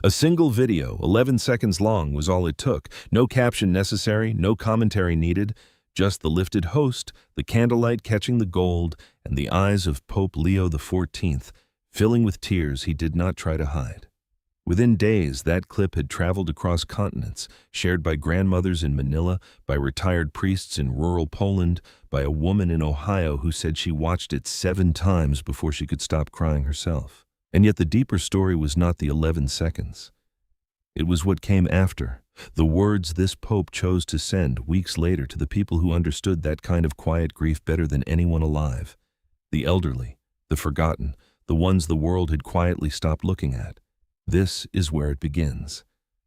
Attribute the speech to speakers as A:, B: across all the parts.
A: A single video, 11 seconds long, was all it took. No caption necessary, no commentary needed, just the lifted host, the candlelight catching the gold, and the eyes of Pope Leo XIV, filling with tears he did not try to hide. Within days, that clip had traveled across continents, shared by grandmothers in Manila, by retired priests in rural Poland, by a woman in Ohio who said she watched it 7 times before she could stop crying herself. And yet the deeper story was not the 11 seconds. It was what came after, the words this pope chose to send weeks later to the people who understood that kind of quiet grief better than anyone alive. The elderly, the forgotten, the ones the world had quietly stopped looking at. This is where it begins.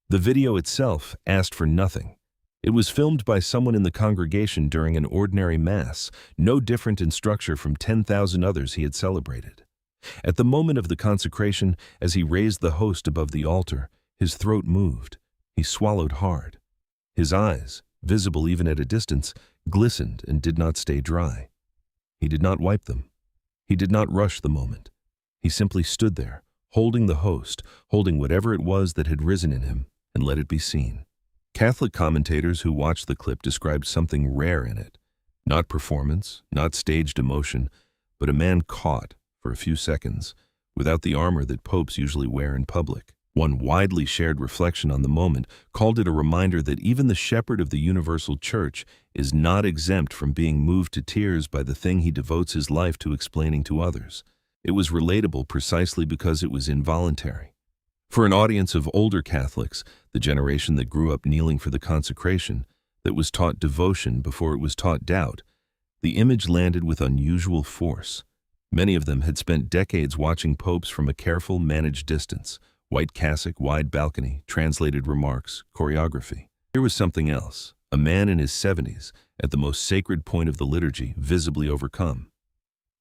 A: The video itself asked for nothing. It was filmed by someone in the congregation during an ordinary mass, no different in structure from 10,000 others he had celebrated. At the moment of the consecration, as he raised the host above the altar, his throat moved. He swallowed hard. His eyes, visible even at a distance, glistened and did not stay dry. He did not wipe them. He did not rush the moment. He simply stood there, holding the host, holding whatever it was that had risen in him, and let it be seen. Catholic commentators who watched the clip described something rare in it. Not performance, not staged emotion, but a man caught, for a few seconds, without the armor that popes usually wear in public. One widely shared reflection on the moment called it a reminder that even the shepherd of the universal church is not exempt from being moved to tears by the thing he devotes his life to explaining to others. It was relatable precisely because it was involuntary. For an audience of older Catholics, the generation that grew up kneeling for the consecration, that was taught devotion before it was taught doubt, the image landed with unusual force. Many of them had spent decades watching popes from a careful, managed distance. White cassock, wide balcony, translated remarks, choreography. Here was something else, a man in his 70s, at the most sacred point of the liturgy, visibly overcome.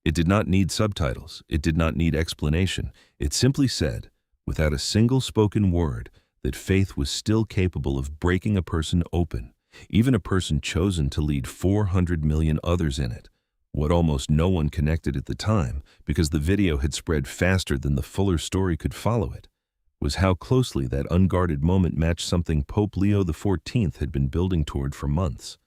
A: It did not need subtitles, it did not need explanation. It simply said, without a single spoken word, that faith was still capable of breaking a person open, even a person chosen to lead 400 million others in it. What almost no one connected at the time, because the video had spread faster than the fuller story could follow it, was how closely that unguarded moment matched something Pope Leo XIV had been building toward for months.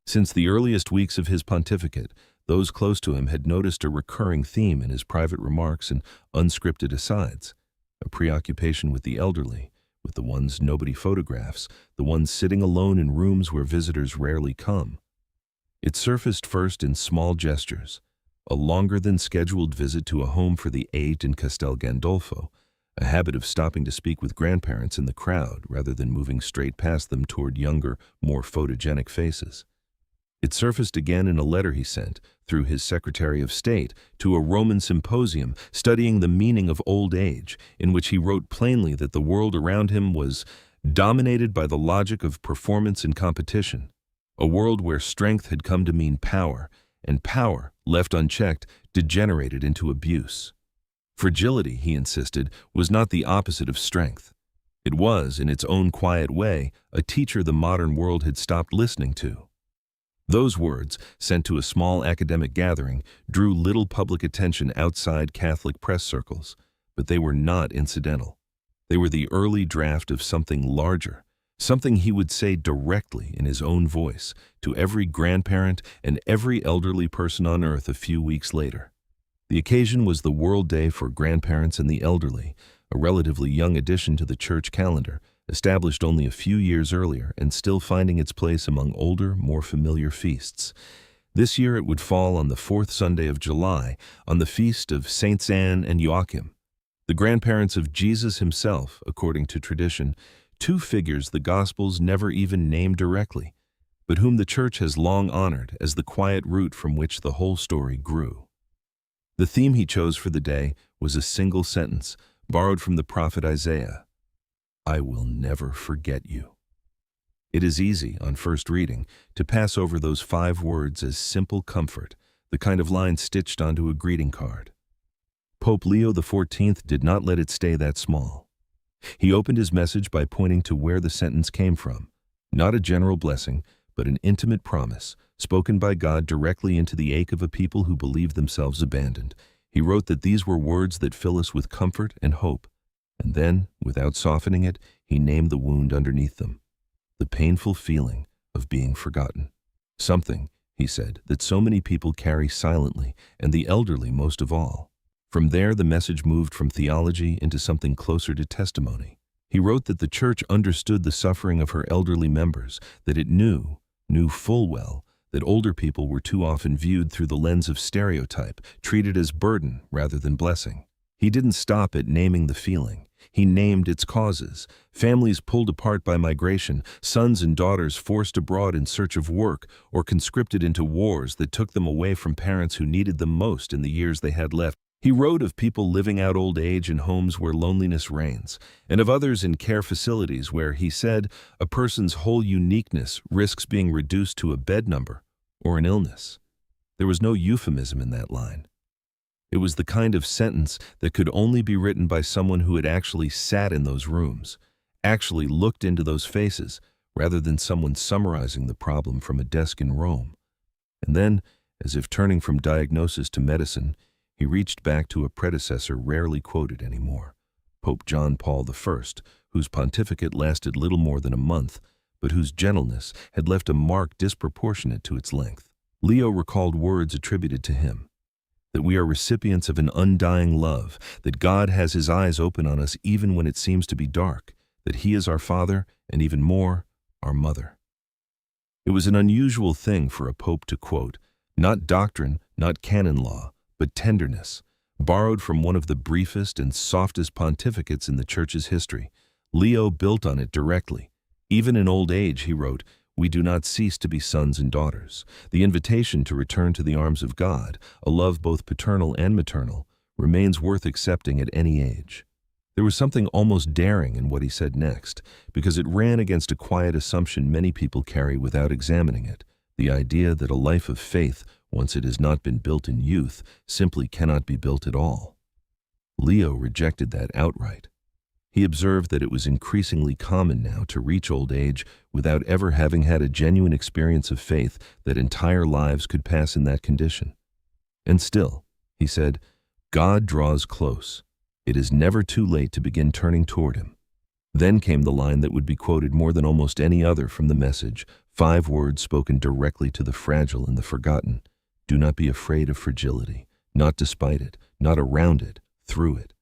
A: Since the earliest weeks of his pontificate, those close to him had noticed a recurring theme in his private remarks and unscripted asides, a preoccupation with the elderly, with the ones nobody photographs, the ones sitting alone in rooms where visitors rarely come. It surfaced first in small gestures, a longer-than-scheduled visit to a home for the aged in Castel Gandolfo, a habit of stopping to speak with grandparents in the crowd rather than moving straight past them toward younger, more photogenic faces. It surfaced again in a letter he sent, through his Secretary of State, to a Roman symposium studying the meaning of old age, in which he wrote plainly that the world around him was dominated by the logic of performance and competition, a world where strength had come to mean power, and power, left unchecked, degenerated into abuse. Fragility, he insisted, was not the opposite of strength. It was, in its own quiet way, a teacher the modern world had stopped listening to. Those words, sent to a small academic gathering, drew little public attention outside Catholic press circles, but they were not incidental. They were the early draft of something larger, something he would say directly in his own voice to every grandparent and every elderly person on earth a few weeks later. The occasion was the World Day for Grandparents and the Elderly, a relatively young addition to the church calendar, established only a few years earlier and still finding its place among older, more familiar feasts. This year it would fall on the 4th Sunday of July, on the feast of Saints Anne and Joachim, the grandparents of Jesus himself, according to tradition, 2 figures the Gospels never even name directly, but whom the Church has long honored as the quiet root from which the whole story grew. The theme he chose for the day was a single sentence, borrowed from the prophet Isaiah: "I will never forget you." It is easy, on first reading, to pass over those 5 words as simple comfort, the kind of line stitched onto a greeting card. Pope Leo XIV did not let it stay that small. He opened his message by pointing to where the sentence came from, not a general blessing, but an intimate promise, spoken by God directly into the ache of a people who believed themselves abandoned. He wrote that these were words that fill us with comfort and hope. And then, without softening it, he named the wound underneath them. The painful feeling of being forgotten. Something, he said, that so many people carry silently, and the elderly most of all. From there, the message moved from theology into something closer to testimony. He wrote that the church understood the suffering of her elderly members, that it knew full well, that older people were too often viewed through the lens of stereotype, treated as burden rather than blessing. He didn't stop at naming the feeling. He named its causes. Families pulled apart by migration, sons and daughters forced abroad in search of work, or conscripted into wars that took them away from parents who needed them most in the years they had left. He wrote of people living out old age in homes where loneliness reigns, and of others in care facilities where, he said, a person's whole uniqueness risks being reduced to a bed number or an illness. There was no euphemism in that line. It was the kind of sentence that could only be written by someone who had actually sat in those rooms, actually looked into those faces, rather than someone summarizing the problem from a desk in Rome. And then, as if turning from diagnosis to medicine, he reached back to a predecessor rarely quoted anymore, Pope John Paul I, whose pontificate lasted little more than a month, but whose gentleness had left a mark disproportionate to its length. Leo recalled words attributed to him, that we are recipients of an undying love, that God has his eyes open on us even when it seems to be dark, that he is our Father, and even more, our Mother. It was an unusual thing for a pope to quote, not doctrine, not canon law, but tenderness, borrowed from one of the briefest and softest pontificates in the Church's history. Leo built on it directly. Even in old age, he wrote, we do not cease to be sons and daughters. The invitation to return to the arms of God, a love both paternal and maternal, remains worth accepting at any age. There was something almost daring in what he said next, because it ran against a quiet assumption many people carry without examining it, the idea that a life of faith, once it has not been built in youth, simply cannot be built at all. Leo rejected that outright. He observed that it was increasingly common now to reach old age without ever having had a genuine experience of faith, that entire lives could pass in that condition. And still, he said, God draws close. It is never too late to begin turning toward him. Then came the line that would be quoted more than almost any other from the message, 5 words spoken directly to the fragile and the forgotten. Do not be afraid of fragility, not despite it, not around it, through it.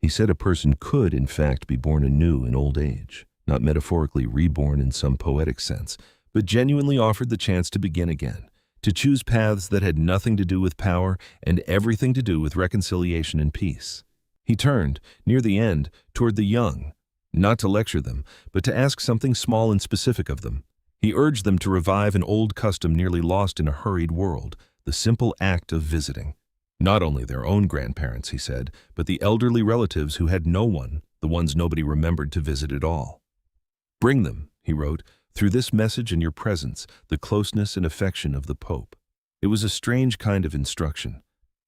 A: He said a person could, in fact, be born anew in old age, not metaphorically reborn in some poetic sense, but genuinely offered the chance to begin again, to choose paths that had nothing to do with power and everything to do with reconciliation and peace. He turned, near the end, toward the young, not to lecture them, but to ask something small and specific of them. He urged them to revive an old custom nearly lost in a hurried world, the simple act of visiting. Not only their own grandparents, he said, but the elderly relatives who had no one, the ones nobody remembered to visit at all. Bring them, he wrote, through this message and your presence, the closeness and affection of the Pope. It was a strange kind of instruction.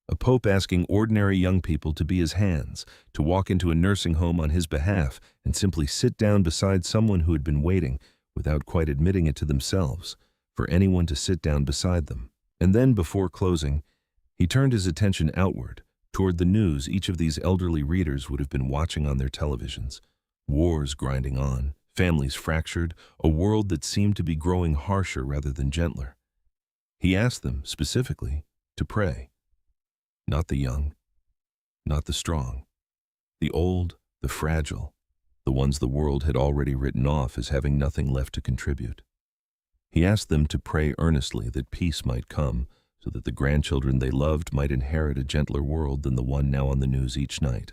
A: A pope asking ordinary young people to be his hands, to walk into a nursing home on his behalf and simply sit down beside someone who had been waiting, without quite admitting it to themselves, for anyone to sit down beside them. And then, before closing, he turned his attention outward, toward the news each of these elderly readers would have been watching on their televisions. Wars grinding on, families fractured, a world that seemed to be growing harsher rather than gentler. He asked them, specifically, to pray. Not the young, not the strong, the old, the fragile, the ones the world had already written off as having nothing left to contribute. He asked them to pray earnestly that peace might come, so that the grandchildren they loved might inherit a gentler world than the one now on the news each night.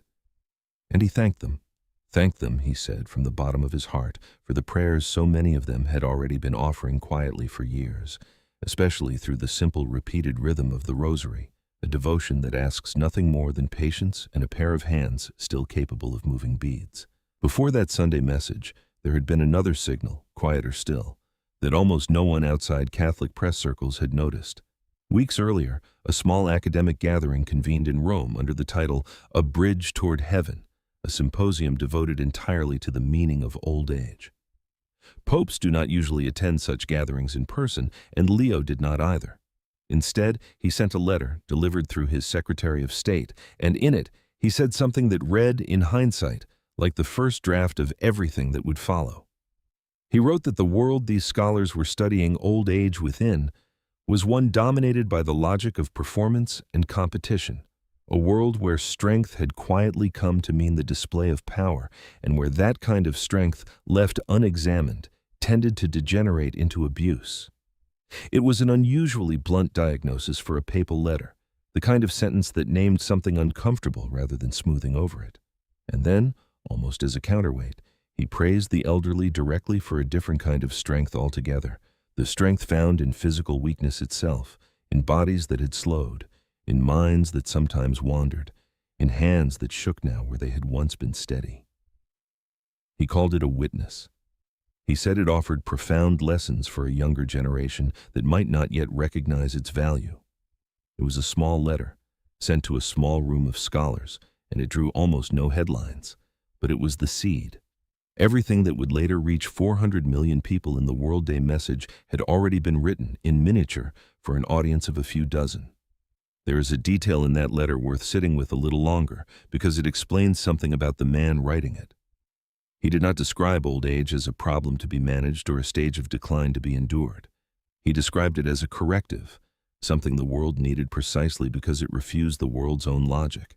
A: And he thanked them, he said, from the bottom of his heart, for the prayers so many of them had already been offering quietly for years, especially through the simple repeated rhythm of the rosary, a devotion that asks nothing more than patience and a pair of hands still capable of moving beads. Before that Sunday message, there had been another signal, quieter still, that almost no one outside Catholic press circles had noticed. Weeks earlier, a small academic gathering convened in Rome under the title A Bridge Toward Heaven, a symposium devoted entirely to the meaning of old age. Popes do not usually attend such gatherings in person, and Leo did not either. Instead, he sent a letter delivered through his Secretary of State, and in it, he said something that read, in hindsight, like the first draft of everything that would follow. He wrote that the world these scholars were studying old age within was one dominated by the logic of performance and competition, a world where strength had quietly come to mean the display of power, and where that kind of strength, left unexamined, tended to degenerate into abuse. It was an unusually blunt diagnosis for a papal letter, the kind of sentence that named something uncomfortable rather than smoothing over it. And then, almost as a counterweight, he praised the elderly directly for a different kind of strength altogether, the strength found in physical weakness itself, in bodies that had slowed, in minds that sometimes wandered, in hands that shook now where they had once been steady. He called it a witness. He said it offered profound lessons for a younger generation that might not yet recognize its value. It was a small letter, sent to a small room of scholars, and it drew almost no headlines, but it was the seed. Everything that would later reach 400 million people in the World Day message had already been written, in miniature, for an audience of a few dozen. There is a detail in that letter worth sitting with a little longer, because it explains something about the man writing it. He did not describe old age as a problem to be managed or a stage of decline to be endured. He described it as a corrective, something the world needed precisely because it refused the world's own logic.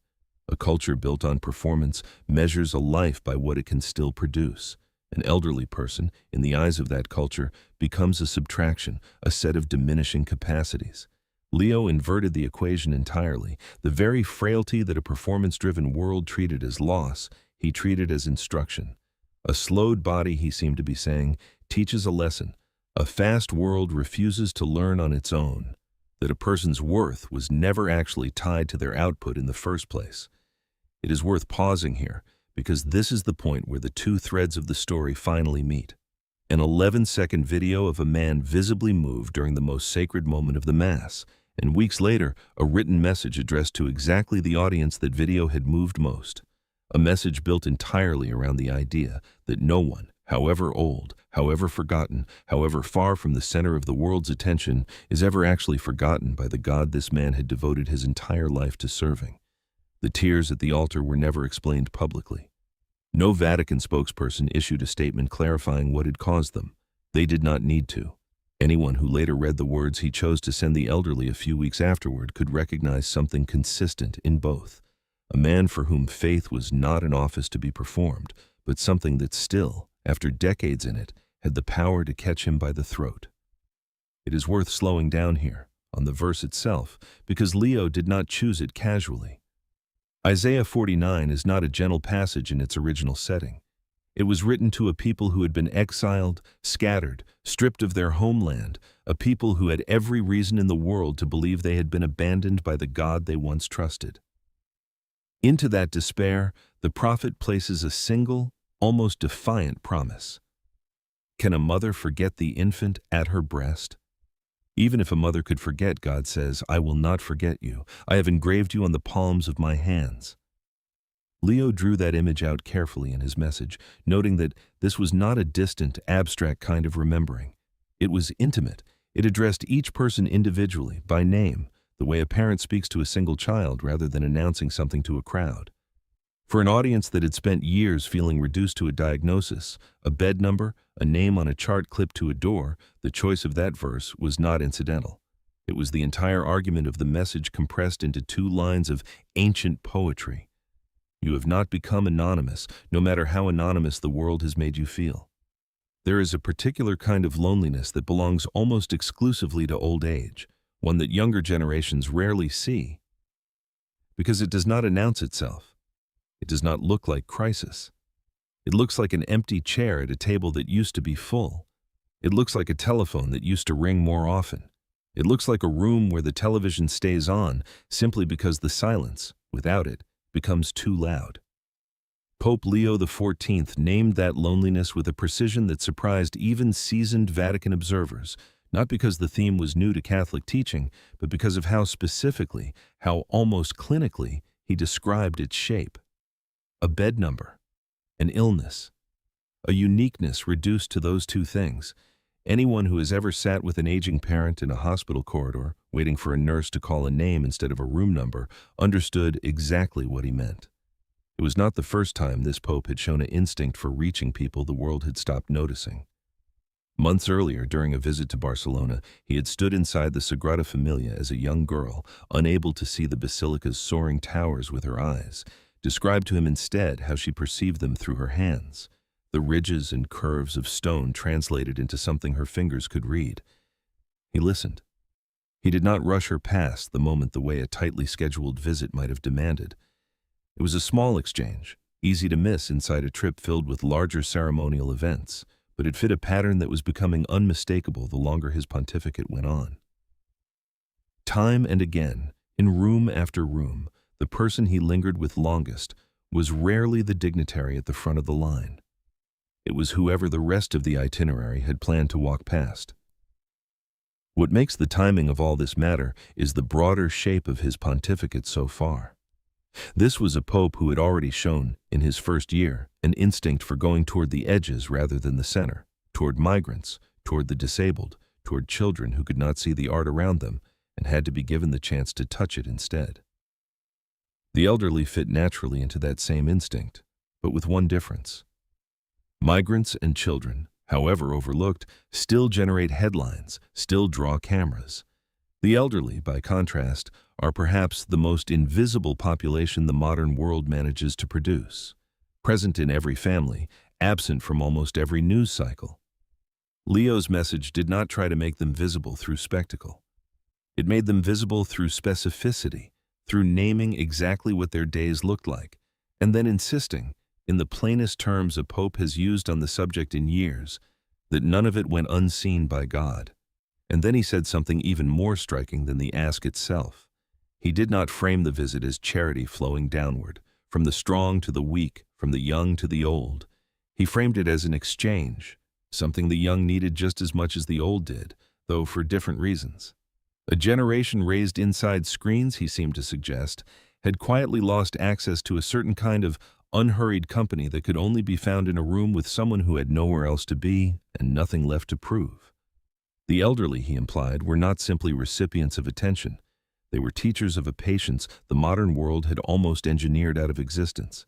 A: A culture built on performance measures a life by what it can still produce. An elderly person, in the eyes of that culture, becomes a subtraction, a set of diminishing capacities. Leo inverted the equation entirely. The very frailty that a performance-driven world treated as loss, he treated as instruction. A slowed body, he seemed to be saying, teaches a lesson. A fast world refuses to learn on its own, that a person's worth was never actually tied to their output in the first place. It is worth pausing here, because this is the point where the two threads of the story finally meet. An 11-second video of a man visibly moved during the most sacred moment of the Mass, and weeks later, a written message addressed to exactly the audience that video had moved most. A message built entirely around the idea that no one, however old, however forgotten, however far from the center of the world's attention, is ever actually forgotten by the God this man had devoted his entire life to serving. The tears at the altar were never explained publicly. No Vatican spokesperson issued a statement clarifying what had caused them. They did not need to. Anyone who later read the words he chose to send the elderly a few weeks afterward could recognize something consistent in both. A man for whom faith was not an office to be performed, but something that still, after decades in it, had the power to catch him by the throat. It is worth slowing down here, on the verse itself, because Leo did not choose it casually. Isaiah 49 is not a gentle passage in its original setting. It was written to a people who had been exiled, scattered, stripped of their homeland, a people who had every reason in the world to believe they had been abandoned by the God they once trusted. Into that despair, the prophet places a single, almost defiant promise. Can a mother forget the infant at her breast? Even if a mother could forget, God says, I will not forget you. I have engraved you on the palms of my hands. Leo drew that image out carefully in his message, noting that this was not a distant, abstract kind of remembering. It was intimate. It addressed each person individually, by name, the way a parent speaks to a single child rather than announcing something to a crowd. For an audience that had spent years feeling reduced to a diagnosis, a bed number, a name on a chart clipped to a door, the choice of that verse was not incidental. It was the entire argument of the message compressed into 2 lines of ancient poetry. You have not become anonymous, no matter how anonymous the world has made you feel. There is a particular kind of loneliness that belongs almost exclusively to old age, one that younger generations rarely see, because it does not announce itself. It does not look like crisis. It looks like an empty chair at a table that used to be full. It looks like a telephone that used to ring more often. It looks like a room where the television stays on simply because the silence, without it, becomes too loud. Pope Leo XIV named that loneliness with a precision that surprised even seasoned Vatican observers, not because the theme was new to Catholic teaching, but because of how specifically, how almost clinically, he described its shape. A bed number, an illness, a uniqueness reduced to those 2 things. Anyone who has ever sat with an aging parent in a hospital corridor, waiting for a nurse to call a name instead of a room number, understood exactly what he meant. It was not the first time this pope had shown an instinct for reaching people the world had stopped noticing. Months earlier, during a visit to Barcelona, he had stood inside the Sagrada Familia as a young girl, unable to see the basilica's soaring towers with her eyes, described to him instead how she perceived them through her hands, the ridges and curves of stone translated into something her fingers could read. He listened. He did not rush her past the moment the way a tightly scheduled visit might have demanded. It was a small exchange, easy to miss inside a trip filled with larger ceremonial events, but it fit a pattern that was becoming unmistakable the longer his pontificate went on. Time and again, in room after room, the person he lingered with longest was rarely the dignitary at the front of the line. It was whoever the rest of the itinerary had planned to walk past. What makes the timing of all this matter is the broader shape of his pontificate so far. This was a pope who had already shown, in his first year, an instinct for going toward the edges rather than the center, toward migrants, toward the disabled, toward children who could not see the art around them and had to be given the chance to touch it instead. The elderly fit naturally into that same instinct, but with one difference. Migrants and children, however overlooked, still generate headlines, still draw cameras. The elderly, by contrast, are perhaps the most invisible population the modern world manages to produce, present in every family, absent from almost every news cycle. Leo's message did not try to make them visible through spectacle. It made them visible through specificity, through naming exactly what their days looked like, and then insisting, in the plainest terms a pope has used on the subject in years, that none of it went unseen by God. And then he said something even more striking than the ask itself. He did not frame the visit as charity flowing downward, from the strong to the weak, from the young to the old. He framed it as an exchange, something the young needed just as much as the old did, though for different reasons. A generation raised inside screens, he seemed to suggest, had quietly lost access to a certain kind of unhurried company that could only be found in a room with someone who had nowhere else to be and nothing left to prove. The elderly, he implied, were not simply recipients of attention. They were teachers of a patience the modern world had almost engineered out of existence.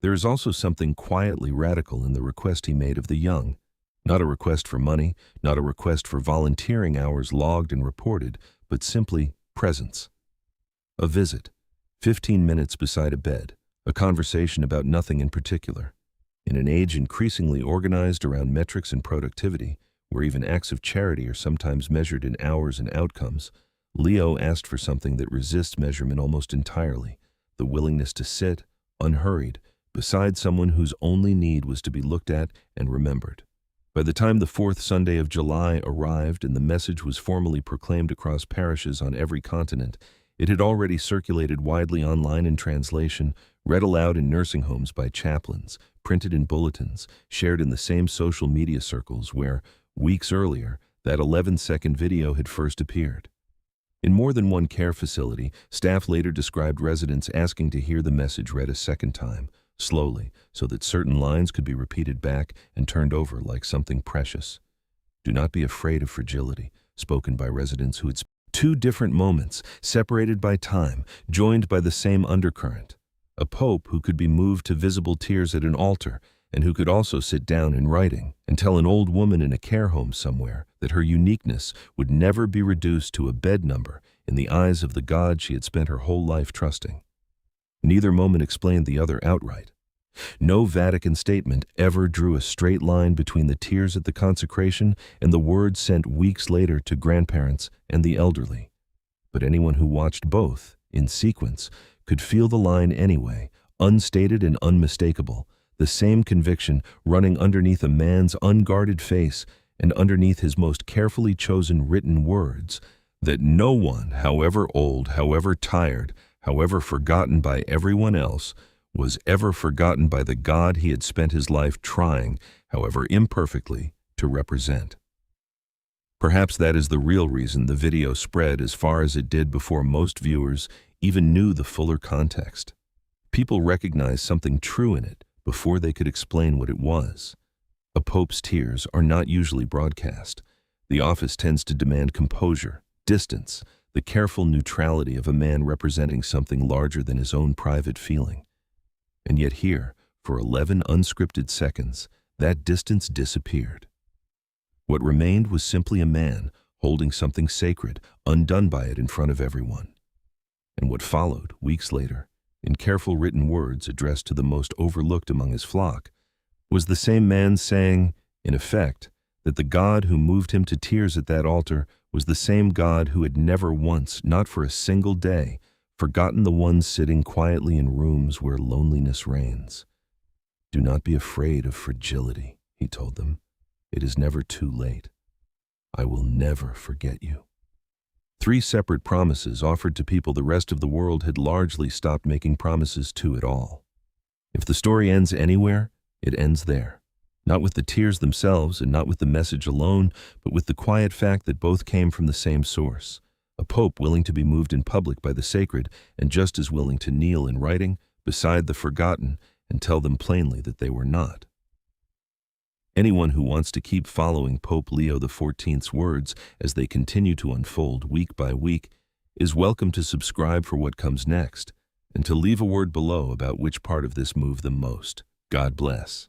A: There is also something quietly radical in the request he made of the young. Not a request for money, not a request for volunteering hours logged and reported, but simply presence. A visit, 15 minutes beside a bed, a conversation about nothing in particular. In an age increasingly organized around metrics and productivity, where even acts of charity are sometimes measured in hours and outcomes, Leo asked for something that resists measurement almost entirely, the willingness to sit, unhurried, beside someone whose only need was to be looked at and remembered. By the time the fourth Sunday of July arrived and the message was formally proclaimed across parishes on every continent, it had already circulated widely online in translation, read aloud in nursing homes by chaplains, printed in bulletins, shared in the same social media circles where, weeks earlier, that 11-second video had first appeared. In more than one care facility, staff later described residents asking to hear the message read a second time, slowly, so that certain lines could be repeated back and turned over like something precious. Do not be afraid of fragility, spoken by residents who had spent two different moments, separated by time, joined by the same undercurrent. A pope who could be moved to visible tears at an altar, and who could also sit down in writing and tell an old woman in a care home somewhere that her uniqueness would never be reduced to a bed number in the eyes of the God she had spent her whole life trusting. Neither moment explained the other outright. No Vatican statement ever drew a straight line between the tears at the consecration and the words sent weeks later to grandparents and the elderly. But anyone who watched both, in sequence, could feel the line anyway, unstated and unmistakable, the same conviction running underneath a man's unguarded face and underneath his most carefully chosen written words, that no one, however old, however tired, however forgotten by everyone else, was ever forgotten by the God he had spent his life trying, however imperfectly, to represent. Perhaps that is the real reason the video spread as far as it did before most viewers even knew the fuller context. People recognized something true in it before they could explain what it was. A pope's tears are not usually broadcast. The office tends to demand composure, distance, the careful neutrality of a man representing something larger than his own private feeling. And yet here, for 11 unscripted seconds, that distance disappeared. What remained was simply a man holding something sacred, undone by it in front of everyone. And what followed, weeks later, in careful written words addressed to the most overlooked among his flock, was the same man saying, in effect, that the God who moved him to tears at that altar was the same God who had never once, not for a single day, forgotten the ones sitting quietly in rooms where loneliness reigns. "Do not be afraid of fragility," he told them. "It is never too late. I will never forget you." 3 separate promises offered to people the rest of the world had largely stopped making promises to at all. If the story ends anywhere, it ends there. Not with the tears themselves and not with the message alone, but with the quiet fact that both came from the same source. A pope willing to be moved in public by the sacred and just as willing to kneel in writing beside the forgotten and tell them plainly that they were not. Anyone who wants to keep following Pope Leo XIV's words as they continue to unfold week by week is welcome to subscribe for what comes next and to leave a word below about which part of this moved them most. God bless.